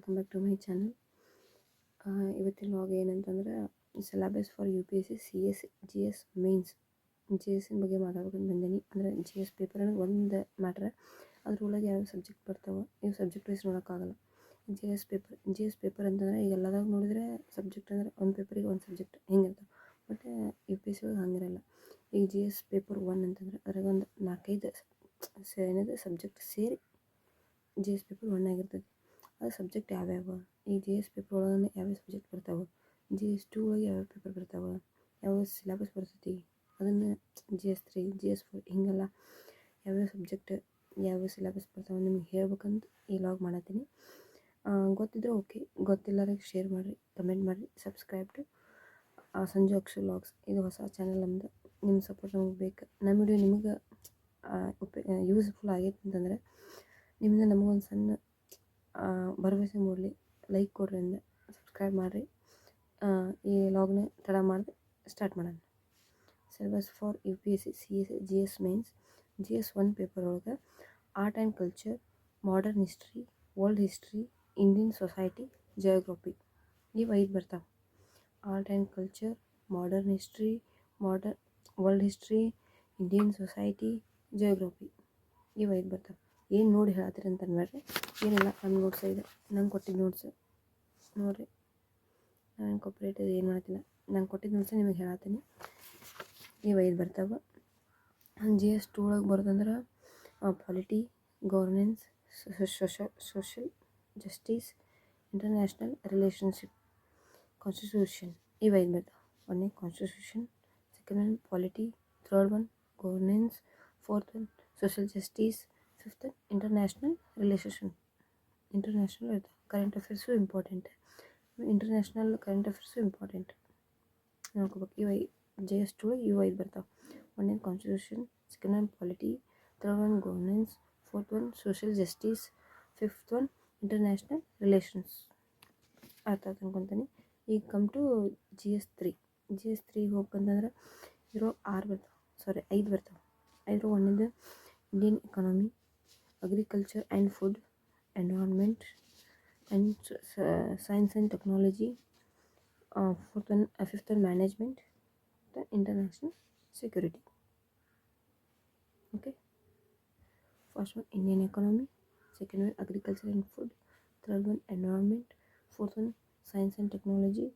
Welcome back to my channel. ಇವತ್ತಿನ log ಏನಂತಂದ್ರೆ syllabus for U P S C C S G S mains G ಎಸ್ಸಿನ ಬಗ್ಗೆ ಮಾತಾಡ್ಕೊಂಡು ಬಂದೀನಿ. ಅಂದರೆ ಜಿ ಎಸ್ ಪೇಪರ್ ಅನ್ನೋದು ಒಂದು ಮ್ಯಾಟ್ರ್, ಅದ್ರೊಳಗೆ ಯಾವ ಸಬ್ಜೆಕ್ಟ್ ಬರ್ತಾವೆ ಇವು ಸಬ್ಜೆಕ್ಟ್ ವೈಸ್ ನೋಡೋಕ್ಕಾಗಲ್ಲ. ಜಿ ಎಸ್ ಪೇಪರ್ ಅಂತಂದರೆ ಈಗ ಎಲ್ಲದಾಗ ನೋಡಿದ್ರೆ ಸಬ್ಜೆಕ್ಟ್ ಅಂದರೆ ಒಂದು ಪೇಪರಿಗೆ ಒಂದು ಸಬ್ಜೆಕ್ಟ್ ಹಿಂಗಿರ್ತಾವೆ. But U P S C ಒಳಗೆ ಹಂಗಿರಲ್ಲ. ಈಗ ಜಿ ಎಸ್ ಪೇಪರ್ 1 ಅಂತಂದ್ರೆ ಅದ್ರಾಗ ಒಂದು 4-5 ಏನಿದೆ ಸಬ್ಜೆಕ್ಟ್ ಸೇರಿ ಜಿ ಎಸ್ ಪೇಪರ್ 1 ಆಗಿರ್ತದೆ. ಅದು ಸಬ್ಜೆಕ್ಟ್ ಯಾವ್ಯಾವ, ಈ ಜಿ ಎಸ್ ಪೇಪರ್ ಒಳಗೆ ಯಾವ್ಯಾವ ಸಬ್ಜೆಕ್ಟ್ ಬರ್ತಾವೆ, ಜಿ ಎಸ್ 2 ಒಳಗೆ ಯಾವ್ಯಾವ ಪೇಪರ್ ಬರ್ತಾವೆ, ಯಾವ ಸಿಲೆಬಸ್ ಬರ್ತೈತಿ, ಅದನ್ನು ಜಿ ಎಸ್ 3 ಜಿ ಎಸ್ 4 ಹಿಂಗೆಲ್ಲ ಯಾವ್ಯಾವ ಸಬ್ಜೆಕ್ಟ್ ಯಾವ ಸಿಲೆಬಸ್ ಬರ್ತಾವೆ ನಿಮ್ಗೆ ಹೇಳ್ಬೇಕಂತ ಈ ಲಾಗ್ ಮಾಡತ್ತೀನಿ. ಗೊತ್ತಿದ್ರೆ ಓಕೆ, ಗೊತ್ತಿಲ್ಲರಿಗೆ ಶೇರ್ ಮಾಡಿರಿ, ಕಮೆಂಟ್ ಮಾಡಿರಿ, subscribe to Sanju Akshu logs. ಇದು ಹೊಸ ಚಾನಲ್ ನಮ್ಮದು, ನಿಮ್ಮ ಸಪೋರ್ಟ್ ನಮಗೆ ಬೇಕು. ನಮ್ಮ ವಿಡಿಯೋ ನಿಮಗೆ ಯೂಸ್ಫುಲ್ ಆಗೈತೆ ಅಂತಂದರೆ ನಿಮ್ಮಿಂದ ನಮಗೊಂದು ಸಣ್ಣ ಭರವಸೆ ಮೂಡಲಿ. ಲೈಕ್ ಕೊಡ್ರಿ ಅಂದೆ, ಸಬ್ಸ್ಕ್ರೈಬ್ ಮಾಡಿರಿ. ಈ ಲಾಗ್ನ ತಡ ಮಾಡಿದೆ ಸ್ಟಾರ್ಟ್ ಮಾಡೋಣ. Syllabus for U P S C C S G S mains G S 1 paper ಒಳಗೆ art and culture, modern history, world history, Indian society, geography ಇವು 5 ಬರ್ತಾವೆ. Art and culture, modern history, world history, Indian society, geography ಇವು 5 ಬರ್ತಾವೆ. ಏನು ನೋಡಿ ಹೇಳತ್ತೀರಿ ಅಂತ ಅನ್ಬೇಡ್ರಿ, ಏನಿಲ್ಲ ನಮ್ಮ ನೋಟ್ಸ್ ಇದೆ, ನಂಗೆ ಕೊಟ್ಟಿದ್ದು ನೋಟ್ಸ್ ನೋಡಿರಿ. ನಾನು ಕಾಪ್ರೇಟ್ ಏನು ಮಾಡ್ತಿಲ್ಲ, ನಂಗೆ ಕೊಟ್ಟಿದ್ದು ನೋಟ್ಸ್ ನಿಮಗೆ ಹೇಳತ್ತೀನಿ. ಇವು 5 ಬರ್ತಾವೆ. ಜಿ ಎಸ್ 2 ಒಳಗೆ ಬರೋದಂದ್ರೆ polity, governance, social justice, international relationship, constitution ಇವು 5 ಬರ್ತಾವೆ. 1 constitution, 2 polity, 3 governance, 4 social justice, 5 international relation. International ಇರ್ತವೆ. Current affairs important, international current affairs important ನೋಡ್ಕೋಬೇಕು. ಇವು ಜೆ ಎಸ್ 2 ಇವು 5 ಬರ್ತಾವೆ. 1 constitution, 2 polity, 3 governance, 4 social justice, 5 international relations. ಅರ್ಥ ಆಯ್ತು ಅನ್ಕೊತೀನಿ. ಈಗ come to G S 3. G S 3 ಹೋಗ್ಬೇಕಂತಂದ್ರೆ ಇರೋ 5 ಬರ್ತಾವೆ. 5 1 Indian economy, agriculture and food, environment and science and technology, 5th management, the international security. Okay, first one Indian economy, second one agriculture and food, third one environment, 4th one science and technology,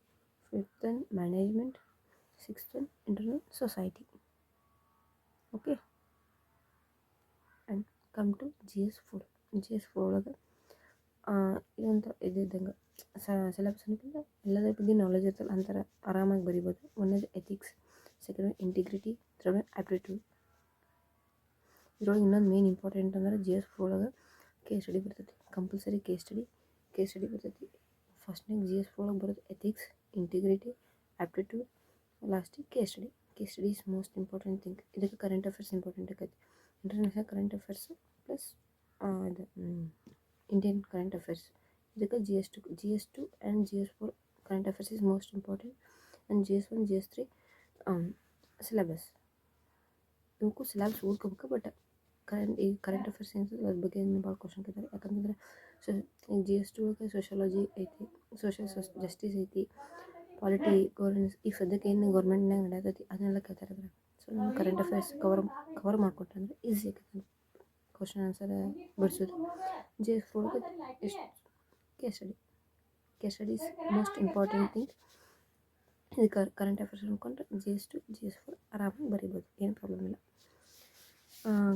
5th one management, 6th one internal society. Okay, and come to GS4. GS4 ಒಳಗೆ ಇದೊಂಥರ ಇದ್ದಂಗೆ syllabus ಅನ್ಕೊಂಡ್ರೆ ಎಲ್ಲದರ ಬಗ್ಗೆ knowledge ಇರ್ತಲ್ಲ, ಅಂತಾರೆ ಆರಾಮಾಗಿ ಬರಿಬೋದು. 1 ಎಥಿಕ್ಸ್, 2 ಇಂಟಿಗ್ರಿಟಿ, 3 ಆ್ಯಪ್ಟಿಟ್ಯೂಡ್. ಇದ್ರೊಳಗೆ ಇನ್ನೊಂದು ಮೇನ್ ಇಂಪಾರ್ಟೆಂಟ್ ಅಂದ್ರೆ GS4 ಒಳಗೆ ಕೇಸ್ ಸ್ಟಡಿ ಬರ್ತೈತಿ. ಕಂಪಲ್ಸರಿ ಕೇಸ್ ಸ್ಟಡಿ ಬರ್ತೈತಿ. ಫಸ್ಟ್ನಾಗ GS4 ಒಳಗೆ ಬರೋದು ಎಥಿಕ್ಸ್, ಇಂಟಿಗ್ರಿಟಿ, ಆ್ಯಪ್ಟಿಟ್ಯೂಡ್, ಲಾಸ್ಟಿಗೆ case study is most important thing. ಇದಕ್ಕೆ ಕರೆಂಟ್ ಅಫೇರ್ಸ್ ಇಂಪಾರ್ಟೆಂಟ್ ಆಕೈತಿ. ಇಂಟರ್ನ್ಯಾಷನಲ್ ಕರೆಂಟ್ ಅಫೇರ್ಸ್ ಪ್ಲಸ್ ಇದು ಇಂಡಿಯನ್ ಕರೆಂಟ್ ಅಫೇರ್ಸ್. ಇದಕ್ಕೆ G S 2 and GS4 current affairs is most important. And GS1 GS3 syllabus ಇವಕ್ಕೂ syllabus ಓದ್ಕೋಬೇಕು. But current affairs ಏನಿರ್ತದೆ ಅದ್ರ ಬಗ್ಗೆ ಭಾಳ ಕ್ವಶನ್ ಕೇಳ್ತಾರೆ. ಯಾಕಂತಂದ್ರೆ ಈಗ GS 2 ಒಳಗೆ ಸೋಷಿಯಾಲಜಿ ಐತಿ, ಸೋಷಲ್ ಜಸ್ಟಿಸ್ ಐತಿ, ಪಾಲಿಟಿ, ಗವರ್ನೆನ್ಸ್, ಈಗ ಸದ್ಯಕ್ಕೆ ಏನು ಗೌರ್ಮೆಂಟ್ನಾಗ ನಡೆಯತೈತಿ ಅದನ್ನೆಲ್ಲ ಕೇಳ್ತಾರೆ ಅದ್ರ. ಸೊ ನಾವು ಕರೆಂಟ್ ಅಫೇರ್ಸ್ ಕವರ್ ಮಾಡಿಕೊಟ್ರೆ ಅಂದರೆ ಈಸಿ ಆಕೈತಿ ಕ್ವಶನ್ ಆನ್ಸರ್ ಬಿಡಿಸೋದು. GS4 ಒಳಗೆ ಎಷ್ಟು case study is most important thing. ಇದು ಕರೆಂಟ್ ಅಫೇರ್ಸ್ ಅಂದ್ಕೊಂಡ್ರೆ GS 2 GS4 ಆರಾಮಾಗಿ ಬರಿಬೋದು, ಏನು ಪ್ರಾಬ್ಲಮ್ ಇಲ್ಲ.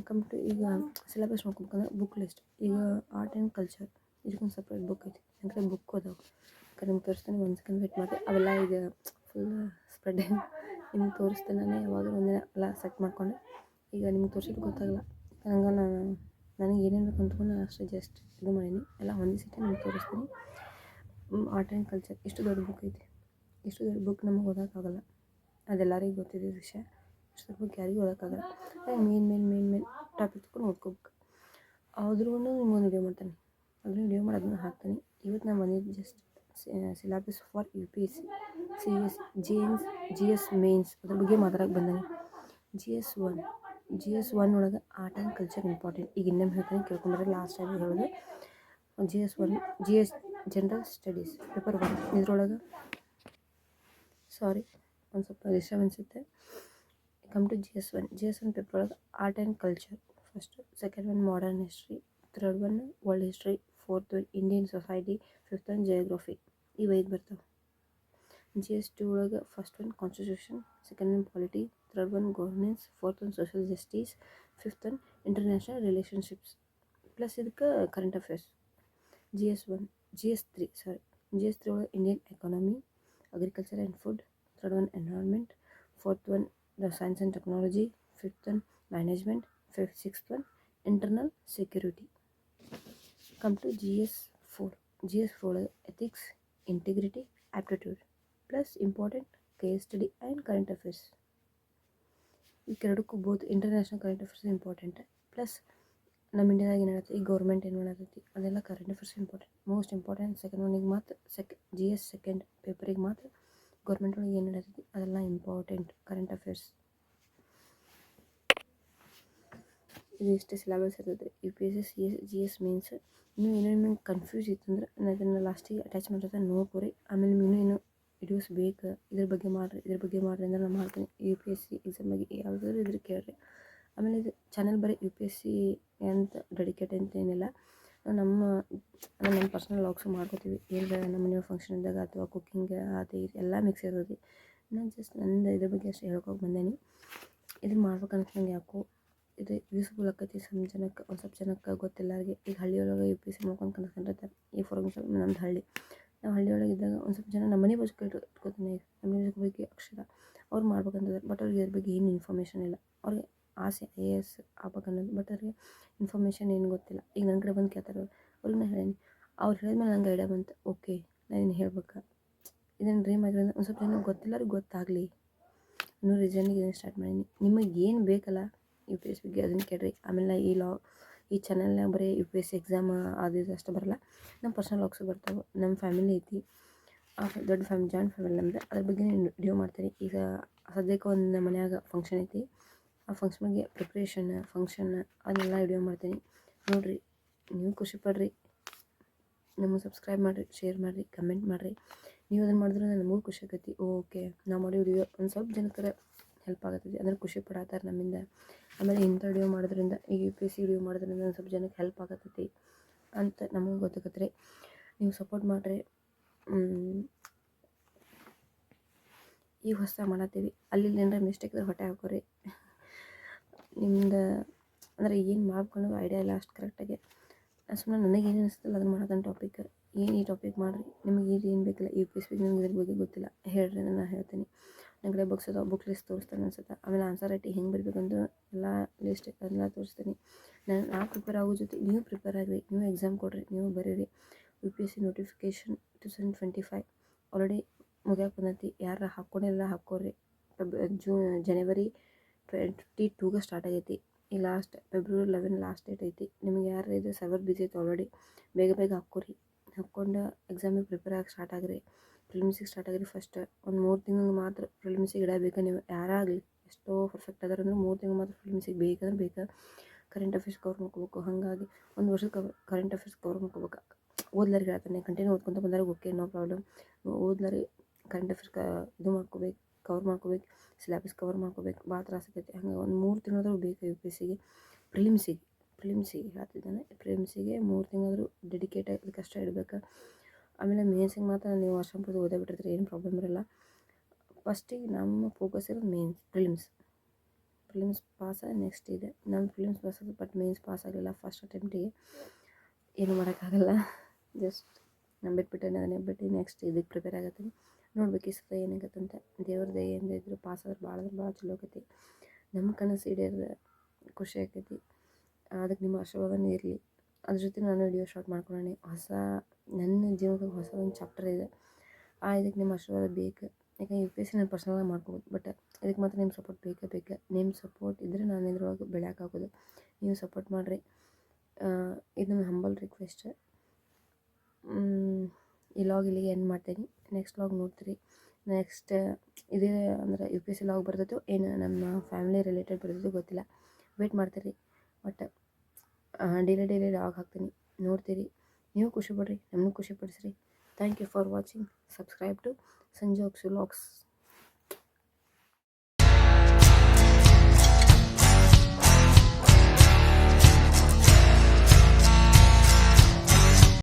ಕಮ್ ಟು ಈಗ ಸಿಲೆಬಸ್ ನೋಡ್ಕೊಬೇಕಂದ್ರೆ ಬುಕ್ ಲಿಸ್ಟ್. ಈಗ ಆರ್ಟ್ ಆ್ಯಂಡ್ ಕಲ್ಚರ್ ಇದಕ್ಕೊಂದು ಸಪ್ರೇಟ್ ಬುಕ್ ಐತಿ. ಯಾಕಂದರೆ ಬುಕ್ ಅದಾವೆ, ನಿಮ್ಗೆ ತೋರಿಸ್ತಾನೆ. 1 ಸೆಕೆಂಡ್ ವೇಟ್ ಮಾಡಿ. ಅವೆಲ್ಲ ಈಗ ಫುಲ್ ಸ್ಪ್ರೆಡ್ ನಿಮ್ಗೆ ತೋರಿಸ್ತಾನೆ. ಯಾವಾಗಲೂ ಒಂದಿನ ಎಲ್ಲ ಸೆಟ್ ಮಾಡಿಕೊಂಡೆ ಈಗ ನಿಮ್ಗೆ ತೋರಿಸಿದ್ದು ಗೊತ್ತಾಗಲ್ಲ. ಹಂಗೆ ನನಗೆ ಏನೇನು ಬೇಕು ಅಂದ್ಕೊಂಡು ನಾನು ಅಷ್ಟೇ ಜಸ್ಟ್ ಇದು ಮಾಡೀನಿ. ಎಲ್ಲ ಒಂದೇ ಸೆಕೆಂಡ್ ನಿಮ್ಗೆ ತೋರಿಸ್ತೀನಿ. ಆರ್ಟ್ ಆ್ಯಂಡ್ ಕಲ್ಚರ್ ಇಷ್ಟು ದೊಡ್ಡ ಬುಕ್ ಐತಿ. ಇಷ್ಟು ದೊಡ್ಡ ಬುಕ್ ನಮಗೆ ಓದೋಕ್ಕಾಗಲ್ಲ, ಅದೆಲ್ಲರಿಗೂ ಗೊತ್ತಿದ್ದ ವಿಷಯ. ಇಷ್ಟು ದೊಡ್ಡ ಬುಕ್ ಯಾರಿಗೂ ಓದೋಕ್ಕಾಗಲ್ಲ. ಮೇನ್ ಟಾಪಿಕ್ ತೊಗೊಂಡು ಓದ್ಕೋಬೇಕು. ಅದ್ರಗೊಂಡು ನಿಮ್ಗೊಂದು ವಿಡಿಯೋ ಮಾಡ್ತಾನೆ, ಅದನ್ನು ವಿಡಿಯೋ ಮಾಡಿ ಅದನ್ನು ಹಾಕ್ತೀನಿ. ಇವತ್ತು ನಾನು ಬಂದಿದ್ದು just syllabus for U P S C G S mains ಅದ್ರ ಬಗ್ಗೆ ಮಾತಾಡೋಕೆ ಬಂದಾನೆ. GS 1 ಒಳಗೆ ಆರ್ಟ್ ಆ್ಯಂಡ್ ಕಲ್ಚರ್ ಇಂಪಾರ್ಟೆಂಟ್. ಈಗ ಇನ್ನೊಮ್ಮೆ ಹೇಳ್ತೀನಿ, ಕೇಳ್ಕೊಂಡ್ರೆ ಲಾಸ್ಟ್ ಟೈಮ್ ಹೇಳೋದು. ಜನರಲ್ ಸ್ಟಡೀಸ್ ಪೇಪರ್ 1 ಇದ್ರೊಳಗೆ ಒಂದು ಸ್ವಲ್ಪ ಡಿಸ್ಟರ್ಬೆನ್ಸ್ ಇತ್ತು. ಕಮ್ ಟು GS1 ಪೇಪರ್ ಒಳಗೆ art and culture first, second one modern history, third one world history, fourth one Indian society, fifth one geography. ಇವು 5 ಬರ್ತಾವೆ. GS2 ಒಳಗೆ first one constitution, second one polity, third one governance, fourth one social justice, fifth one international relationships plus ಇದಕ್ಕೆ current affairs. GS3 ಒಳಗೆ Indian economy, agriculture and food, third one environment, fourth one the science and technology, fifth one management, sixth one internal security. Come to GS4 ethics, integrity, aptitude plus important case study and current affairs. ಇವೆರಡಕ್ಕೂ both international current affairs important, plus ನಮ್ಮ ಇಂಡಿಯಾದಾಗ ಏನು ಹೇಳತ್ತೆ, ಈ government ಏನು ಮಾಡತ್ತೈತಿ ಅದೆಲ್ಲ current affairs most important. Second ಒನ್ನಿಗೆ ಮಾತ್ರ GS ಸೆಕೆಂಡ್ ಪೇಪರಿಗೆ ಮಾತ್ರ ಗೌರ್ಮೆಂಟ್ ಒಳಗೆ ಏನು ನಡೀತೈತಿ ಅದೆಲ್ಲ ಇಂಪಾರ್ಟೆಂಟ್ ಕರೆಂಟ್ ಅಫೇರ್ಸ್. ಇದು ಇಷ್ಟೇ ಸಿಲೆಬಸ್ ಇರ್ತದೆ UPSC GS ಮೇನ್ಸ್. ಇನ್ನೂ ಏನೇನು ಕನ್ಫ್ಯೂಸ್ ಇತ್ತಂದ್ರೆ ನಾನು ಅದನ್ನು ಲಾಸ್ಟಿಗೆ ಅಟ್ಯಾಚ್ ಮಾಡಿರ್ತಾರೆ ನೋಡ್ಕೊರಿ. ಆಮೇಲೆ ಇನ್ನೂ ವಿಡಿಯೋಸ್ ಬೇಕು ಇದ್ರ ಬಗ್ಗೆ ಮಾಡಿರಿ ಅಂದ್ರೆ ನಾನು ಮಾಡ್ತೀನಿ. UPSC ಎಕ್ಸಾಮ್ ಬಗ್ಗೆ ಯಾವುದಾದ್ರು ಇದ್ರೆ ಕೇಳಿರಿ. ಆಮೇಲೆ ಇದು ಚಾನಲ್ ಬರೀ UPSC ಅಂತ ಡೆಡಿಕೇಟ್ ಅಂತ ಏನಿಲ್ಲ, ನಮ್ಮ ಪರ್ಸ್ನಲ್ ವ್ಲಾಗ್ಸು ಮಾಡ್ಕೋತೀವಿ. ಏನಾರ ನಮ್ಮ ಮನೆ ಫಂಕ್ಷನ್ ಇದ್ದಾಗ ಅಥವಾ ಕುಕ್ಕಿಂಗ್ ಅದು ಇದು ಎಲ್ಲ ಮಿಕ್ಸ್ ಇರ್ತೈತಿ. ನಾನು ಜಸ್ಟ್ ನಂದು ಇದ್ರ ಬಗ್ಗೆ ಅಷ್ಟು ಹೇಳ್ಕೊಕೆ ಬಂದೇನಿ. ಇದನ್ನು ಮಾಡ್ಬೇಕಂತ ನಂಗೆ ಯಾಕೋ ಇದು ಯೂಸ್ಫುಲ್ ಆಕೈತಿ. ಒಂದು ಸ್ವಲ್ಪ ಜನಕ್ಕೆ ಗೊತ್ತಿಲ್ಲಾರಿಗೆ. ಈಗ ಹಳ್ಳಿಯೊಳಗೆ UPSC ಮಾಡ್ಕೊಂಡು ಕನ್ಸ್ಕೊಂಡಿರ್ತಾರೆ. ಈಗ ಫಾರ್ ಎಕ್ಸಾಂಪಲ್ ನಮ್ದು ಹಳ್ಳಿ, ನಾವು ಹಳ್ಳಿಯೊಳಗೆ ಇದ್ದಾಗ ಒಂದು ಸ್ವಲ್ಪ ಜನ ನಮ್ಮ ಮನೆ ಬಾಜು ಇಟ್ಕೋತೀನಿ. ನಮ್ಮ ಮನೆ ಬಗ್ಗೆ ಅಕ್ಷರ ಅವ್ರು ಮಾಡ್ಬೇಕಂತಂದ್ರೆ, ಬಟ್ ಅವ್ರಿಗೆ ಇದ್ರ ಬಗ್ಗೆ ಏನು ಇನ್ಫಾರ್ಮೇಷನ್ ಇಲ್ಲ. ಅವ್ರಿಗೆ ಆಸೆ IAS ಆಗ್ಬೇಕನ್ನೋದು, ಬಟ್ ಅವ್ರಿಗೆ ಇನ್ಫಾರ್ಮೇಷನ್ ಏನು ಗೊತ್ತಿಲ್ಲ. ಈಗ ನನ್ನ ಕಡೆ ಬಂದು ಕೇಳ್ತಾರೆ ಅವ್ರಿಗೆ ನಾನು ಹೇಳೀನಿ. ಅವ್ರು ಹೇಳಿದ್ಮೇಲೆ ನಂಗೆ ಐಡಿಯಾ ಬಂತು, ಓಕೆ ನಾನು ಇದನ್ನು ಹೇಳ್ಬೇಕು, ಇದನ್ನು ಡ್ರೀಮ್ ಆಗಿರೋದು ಒಂದು ಸ್ವಲ್ಪ ಜನಕ್ಕೆ ಗೊತ್ತಿಲ್ಲರಿಗೆ ಗೊತ್ತಾಗಲಿ ಅನ್ನೋ ರೀಸನ್ನಿಗೆ ಇದನ್ನು ಸ್ಟಾರ್ಟ್ ಮಾಡೀನಿ. ನಿಮಗೆ ಏನು ಬೇಕಲ್ಲ UPSC ಬಗ್ಗೆ ಅದನ್ನು ಕೇಳಿರಿ. ಆಮೇಲೆ ಈ ಚಾನಲ್ನಾಗ ಬರೀ UPSC ಎಕ್ಸಾಮ್ ಅದು ಇದು ಅಷ್ಟು ಬರಲ್ಲ, ನಮ್ಮ ಪರ್ಸ್ನಲ್ ವ್ಲಾಗ್ಸು ಬರ್ತಾವೆ. ನಮ್ಮ ಫ್ಯಾಮಿಲಿ ಐತಿ, ದೊಡ್ಡ ಜಾಯಿಂಟ್ ಫ್ಯಾಮಿಲಿ ನಮ್ಮದು. ಅದ್ರ ಬಗ್ಗೆ ವಿಡಿಯೋ ಮಾಡ್ತೀನಿ. ಈಗ ಸದ್ಯಕ್ಕೆ ಒಂದು ಮನ್ಯಾಗ ಫಂಕ್ಷನ್ ಐತಿ, ಆ ಫಂಕ್ಷನ್ ಬಗ್ಗೆ ಪ್ರಿಪ್ರೇಷನ್ ಫಂಕ್ಷನ್ ಅದನ್ನೆಲ್ಲ ವಿಡಿಯೋ ಮಾಡ್ತೀನಿ. ನೋಡಿರಿ, ನೀವು ಖುಷಿ ಪಡ್ರಿ, ನಮಗೆ ಸಬ್ಸ್ಕ್ರೈಬ್ ಮಾಡಿರಿ, ಶೇರ್ ಮಾಡಿರಿ, ಕಮೆಂಟ್ ಮಾಡಿರಿ. ನೀವು ಅದನ್ನು ಮಾಡಿದ್ರೆ ನಮಗೂ ಖುಷಿ ಆಕೈತಿ. ಓಕೆ ನಾವು ಮಾಡೋ ವಿಡಿಯೋ ಒಂದು ಸ್ವಲ್ಪ ಜನಕ್ಕೆ ಹೆಲ್ಪ್ ಆಗತ್ತೈತಿ ಅಂದ್ರೆ ಖುಷಿ ಪಡತ್ತಾರೆ ನಮ್ಮಿಂದ. ಆಮೇಲೆ ಇಂಥ ವಿಡಿಯೋ ಮಾಡೋದ್ರಿಂದ, ಈಗ UPSC ವಿಡಿಯೋ ಮಾಡೋದ್ರಿಂದ ಒಂದು ಸ್ವಲ್ಪ ಜನಕ್ಕೆ ಹೆಲ್ಪ್ ಆಗತ್ತೈತಿ ಅಂತ ನಮಗೂ ಗೊತ್ತಾಗತ್ತೆ. ನೀವು ಸಪೋರ್ಟ್ ಮಾಡಿರಿ. ಈಗ ಹೊಸ್ದಾಗಿ ಮಾಡತ್ತೀವಿ, ಅಲ್ಲಿ ಏನಾರ ಮಿಸ್ಟೇಕ್ ಇದ್ರೆ ಹೊಟ್ಟೆ ಹಾಕೋರಿ. ನಿಮ್ದು ಅಂದರೆ ಏನು ಮಾಡ್ಕೊಂಡು ಐಡಿಯಾ ಇಲ್ಲ ಅಷ್ಟು ಕರೆಕ್ಟಾಗಿ. ಸುಮ್ಮನೆ ನನಗೇನು ಅನಿಸ್ತಲ್ಲ ಅದನ್ನು ಮಾಡೋದನ್ನು ಟಾಪಿಕ್ ಏನು ಈ ಟಾಪಿಕ್ ಮಾಡಿರಿ. ನಿಮಗೆ ಏನು ಬೇಕಿಲ್ಲ UPSC ನಿಮ್ಗೆ ಇದ್ರ ಬಗ್ಗೆ ಗೊತ್ತಿಲ್ಲ ಹೇಳ್ರಿ, ನಾನು ಹೇಳ್ತೀನಿ. ನನ್ನ ಕಡೆ ಬುಕ್ಸ್ ಅದಾವೆ, ಬುಕ್ ಲಿಸ್ಟ್ ತೋರಿಸ್ತಾನೆ ಅನ್ಸುತ್ತೆ. ಆಮೇಲೆ ಆನ್ಸರ್ ರೈಟಿಂಗ್ ಹೆಂಗೆ ಬರಬೇಕಂತ ಎಲ್ಲ ಲಿಸ್ಟ್ ಅದೆಲ್ಲ ತೋರಿಸ್ತೀನಿ. ನಾನು ಪ್ರಿಪೇರ್ ಆಗೋ ಜೊತೆ ನೀವು ಪ್ರಿಪೇರ್ ಆಗಿರಿ, ನೀವು ಎಕ್ಸಾಮ್ ಕೊಡಿರಿ, ನೀವು ಬರೀರಿ. UPSC ನೋಟಿಫಿಕೇಷನ್ 2025 ಆಲ್ರೆಡಿ ಮುಗಿಯೋಕೆ ಬಂದೈತಿ. ಯಾರು ಹಾಕ್ಕೊಂಡಿಲ್ಲ ಹಾಕ್ಕೋರಿ. ಜನವರಿ 22ಗೆ ಸ್ಟಾರ್ಟ್ ಆಗೈತಿ. ಈ ಲಾಸ್ಟ್ ಫೆಬ್ರವರಿ 11 ಲಾಸ್ಟ್ ಡೇಟ್ ಐತಿ. ನಿಮ್ಗೆ ಯಾರು ಇದು ಸರ್ವರ್ ಬಿಸಿ ಐತೆ ಆಲ್ರೆಡಿ, ಬೇಗ ಹಾಕ್ಕೋರಿ. ಹಾಕ್ಕೊಂಡು ಎಕ್ಸಾಮಿಗೆ ಪ್ರಿಪೇರ್ ಆಗಿ ಸ್ಟಾರ್ಟ್ ಆಗಿರಿ. ಪ್ರಿಲಿಮ್ಸಿಗೆ ಸ್ಟಾರ್ಟ್ ಆಗಿರಿ. ಫಸ್ಟ್ ಒಂದು 3 ತಿಂಗಳು ಮಾತ್ರ ಪ್ರಿಲಿಮ್ಸಿಗೆ ಇಡಬೇಕು. ನೀವು ಯಾರಾಗಲಿ ಎಷ್ಟೋ ಪರ್ಫೆಕ್ಟ್ ಅದಾರ ಅಂದ್ರೆ 3 ತಿಂಗಳು ಮಾತ್ರ ಪ್ರಿಲಿಮ್ಸಿಗೆ ಬೇಕು. ಕರೆಂಟ್ ಅಫೇರ್ಸ್ ಕವರ್ ಮಾಡ್ಕೋಬೇಕು. ಹಾಗಾಗಿ ಒಂದು ವರ್ಷಕ್ಕೆ ಕರೆಂಟ್ ಅಫೇರ್ಸ್ ಕವರ್ ಮಾಡ್ಕೋಬೇಕು. ಓದ್ಲಾರಿಗೆ ಹೇಳ್ತಾನೆ, ಕಂಟಿನ್ಯೂ ಓದ್ಕೊತ ಬಂದರೆ ಓಕೆ, ನೋ ಪ್ರಾಬ್ಲಮ್. ಓದ್ಲಾರಿ ಕರೆಂಟ್ ಅಫೇರ್ಸ್ ಇದು ಮಾಡ್ಕೋಬೇಕು, ಕವರ್ ಮಾಡ್ಕೋಬೇಕು, ಸಿಲೆಬಸ್ ಕವರ್ ಮಾಡ್ಕೋಬೇಕು. ಭಾಳ ತ್ರಾಸ ಆಕೈತಿ. ಹಂಗೆ ಒಂದು 3 ತಿಂಗಳಾದರೂ ಬೇಕು UPSCಗೆ. ಪ್ರಿಲಿಮ್ಸಿಗೆ ಹೇಳ್ತಿದ್ದಾನೆ, ಪ್ರಿಲಿಮ್ಸಿಗೆ 3 ತಿಂಗಳಾದರೂ ಡೆಡಿಕೇಟ್ ಕಷ್ಟ ಇಡಬೇಕು. ಆಮೇಲೆ ಮೇನ್ಸಿಗೆ ಮಾತ್ರ ನೀವು ವರ್ಷ ಪೂರ್ತಿ ಓದೇ ಬಿಟ್ಟಿರ್ತೀರಿ, ಏನು ಪ್ರಾಬ್ಲಮ್ ಇರೋಲ್ಲ. ಫಸ್ಟಿಗೆ ನಮ್ಮ ಫೋಕಸ್ ಇರೋದು ಪ್ರಿಲಿಮ್ಸ್ ಪಾಸ್ ನೆಕ್ಸ್ಟ್ ಇದೆ. ನಮ್ಮ ಪ್ರಿಲಿಮ್ಸ್ ಪಾಸ್ ಆಗೋದು, ಬಟ್ ಮೇನ್ಸ್ ಪಾಸ್ ಆಗಲಿಲ್ಲ ಫಸ್ಟ್ ಅಟೆಂಪ್ಟಿಗೆ. ಏನು ಮಾಡೋಕ್ಕಾಗಲ್ಲ, ಜಸ್ಟ್ ಅದನ್ನೇ ಬಿಟ್ಟು ನೆಕ್ಸ್ಟ್ ಇದಕ್ಕೆ ಪ್ರಿಪೇರ್ ಆಗತ್ತೀನಿ. ನೋಡ್ಬೇಕು ಈ ಸಲ ಏನಾಗತ್ತಂತ. ದೇವ್ರ ದಯೆಯಿಂದ ಇದ್ರೆ ಪಾಸ್ ಆದ್ರೆ ಭಾಳ ಚಲೋ ಆಕೈತಿ. ನಮ್ಮ ಕನಸು ಈಡೇರಿದ್ರೆ ಖುಷಿ ಆಕೈತಿ. ಅದಕ್ಕೆ ನಿಮ್ಮ ಆಶೀರ್ವಾದನೇ ಇರಲಿ. ಅದ್ರ ಜೊತೆ ನಾನು ವಿಡಿಯೋ ಶಾರ್ಟ್ ಮಾಡ್ಕೊಳ್ಳೋಣ. ನನ್ನ ಜೀವನದಾಗ ಹೊಸ ಒಂದು ಚಾಪ್ಟರ್ ಇದೆ. ಇದಕ್ಕೆ ನಿಮ್ಮ ಆಶೀರ್ವಾದ ಬೇಕು. ಯಾಕಂದ್ರೆ UPSC ನಾನು ಪರ್ಸನಲಾಗಿ ಮಾಡ್ಕೋಬೋದು, ಬಟ್ ಇದಕ್ಕೆ ಮಾತ್ರ ನಿಮ್ಮ ಸಪೋರ್ಟ್ ಬೇಕು. ನಿಮ್ಮ ಸಪೋರ್ಟ್ ಇದ್ದರೆ ನಾನು ಇದ್ರೊಳಗೆ ಬೆಳೆಯೋಕ್ಕಾಗೋದು. ನೀವು ಸಪೋರ್ಟ್ ಮಾಡಿರಿ. ಇದು ನಮ್ಮ ಹಂಬಲ್ ರಿಕ್ವೆಸ್ಟ್. ಈ ಲಾಗ್ ಇಲ್ಲಿಗೆ ಎಂಡ್ ಮಾಡ್ತೀನಿ. ನೆಕ್ಸ್ಟ್ ಲಾಗ್ ನೋಡ್ತೀರಿ. ನೆಕ್ಸ್ಟ್ ಇದೇ ಅಂದ್ರೆ UPSC ಲಾಗ್ ಬರ್ತೈತೋ ಏನು ನಮ್ಮ ಫ್ಯಾಮಿಲಿ ರಿಲೇಟೆಡ್ ಬರ್ತೈತೋ ಗೊತ್ತಿಲ್ಲ, ವೇಟ್ ಮಾಡ್ತೀರಿ. ಬಟ್ ಡೈಲಿ ಲಾಗ್ ಹಾಕ್ತೀನಿ, ನೋಡ್ತೀರಿ. ನೀವು ಖುಷಿ ಪಡ್ರಿ, ನಮ್ಮನ್ನು ಖುಷಿ ಪಡಿಸ್ರಿ. Thank you for watching. Subscribe to Sanjok's vlogs.